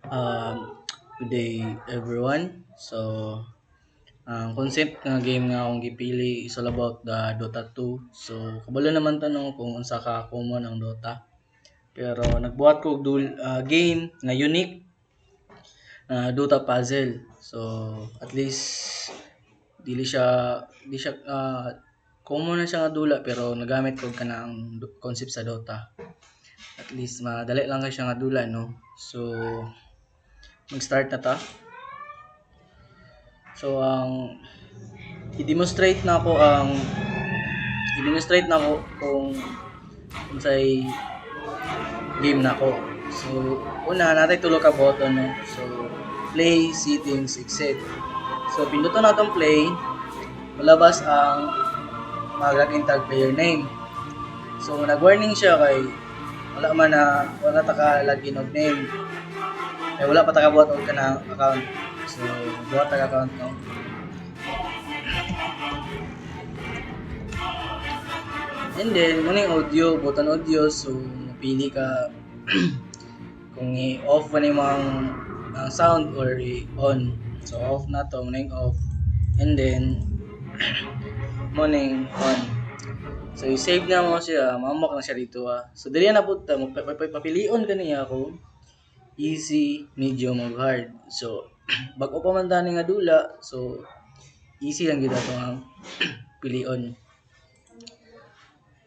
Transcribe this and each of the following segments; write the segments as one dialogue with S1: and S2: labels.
S1: Good day everyone. So, ang concept nga game nga akong gipili is all about the Dota 2. So, kabalo naman tanong kung unsa ka common ang Dota. Pero nagbuhat ko og game nga unique na Dota puzzle. So, at least dili siya common na siya nga dula pero nagamit ko kanang concept sa Dota. At least madali lang kay siya nga dula no. So, mag-start na ta. So, i-demonstrate na ako i-demonstrate na ako kung unsay game na ako. So, una natay tulo ka button no. So, play, settings, exit. So, pinduton natin play, malabas ang mag-login tag player name. So, nag-warning siya kay wala ta ka login og name. Ay wala pa ta ka buhat og kanang account. So, buhat ta ka account no. And then, muna yung audio, button audio. So, mapili ka kung i-off mo na yung mga sound or i-on. So, off na to, muna yung off. And then, muna yung on. So, i-save na mo siya, mamak na siya dito So, dali na po, papilion ka niya kung easy, medium, o hard. So, bago pa man tani nga dula, so, easy lang gito ang pilion.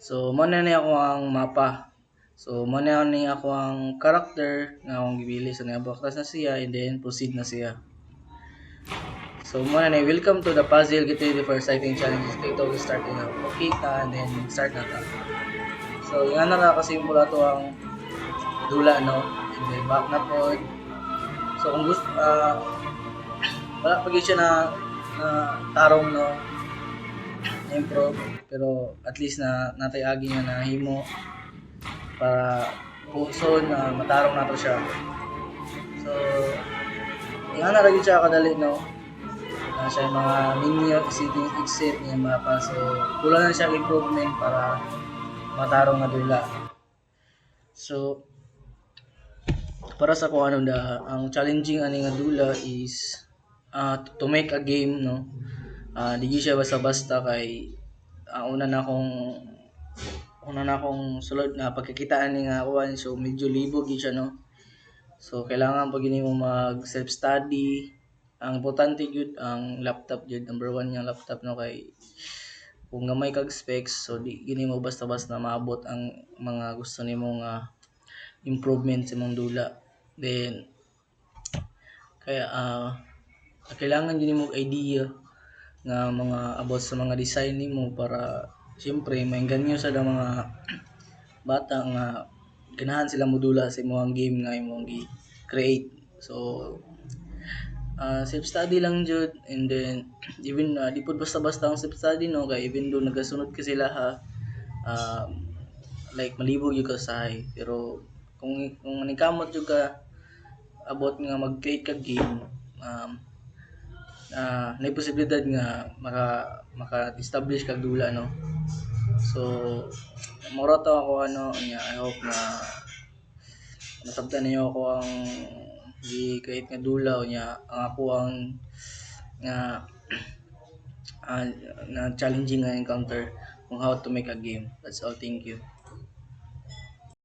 S1: So, muna na ako ang mapa. So, muna na ako ang character nga akong gibili. So, nabaktas na siya and then proceed na siya. So, muna na, welcome to the puzzle. Get ready for exciting challenges. Ito, start na. Okay ta and then start na ta. So, yan na kasi mula to ang dula, no? And then, back na po. So, kung gusto, wala pag siya na tarong, no? Improve, pero at least na natay agi nga nahimo para puso na matarong nato siya. So, nga na lagi siya kadali no. Na siya mga menu, setting, exit niya mapa. So, kulang na siya improvement para matarong na dula. So, para sa kung ano ang challenging ani nga dula is to make a game no. Di siya basta-basta kay una na akong sulod na pagkakitaan ni nga kuan so medyo libog gyud siya no. So kailangan pag gini mo mag self study. Ang importante gyud ang laptop gyud number 1 nga laptop no kay kung gamay kag specs so di gini mo basta-basta maabot ang mga gusto nimo nga improvement sa imong dula. Then kaya kailangan gyud nimo idea nga mga about sa mga design nimo para siyempre maengganyo sa mga bata nga ganahan sila modula sa imong game nga imong gi-create. So self study lang jud and then even di pud basta-basta ang self study no kay even do nagasunod ka sila ha like malibog yung kasahay pero kung nikamot jud ka about nga mag-create ka game may posibilidad nga maka-establish kag dula no. So mura to ako nya I hope na nasabtan niyo ako ang gi-create nga dula nya ang ako ang nga na challenging nga encounter kung how to make a game. That's all. Thank you.